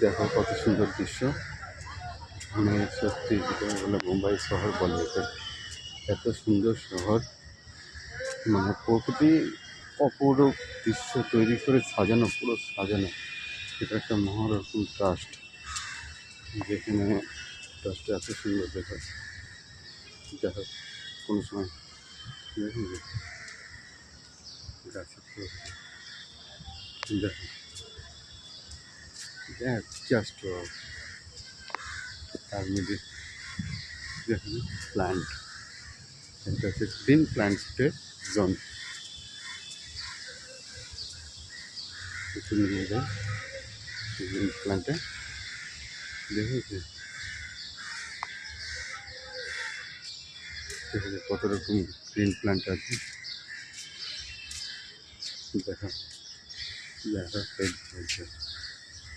দেখো কত সুন্দর দৃশ্য। মানে সত্যি যেটা বলে মুম্বাই শহর বলে এটা, এত সুন্দর শহর। মানে প্রকৃতি অপরূপ দৃশ্য তৈরি করে সাজানো, পুরো সাজানো। এটা একটা মহারকম ট্রাস্ট, যেখানে ট্রাস্টটা এত সুন্দর। দেখো দেখো কোনো সময় দেখুন গাছের দেখো জাস্ট তার মধ্যে দেখুন প্ল্যান্ট, এটা হচ্ছে গ্রিন প্ল্যান্টের জোন। একটু নিয়ে যায় গ্রিন প্ল্যান্টে, দেখেছি কত রকম গ্রিন প্ল্যান্ট আছে। দেখো দেখো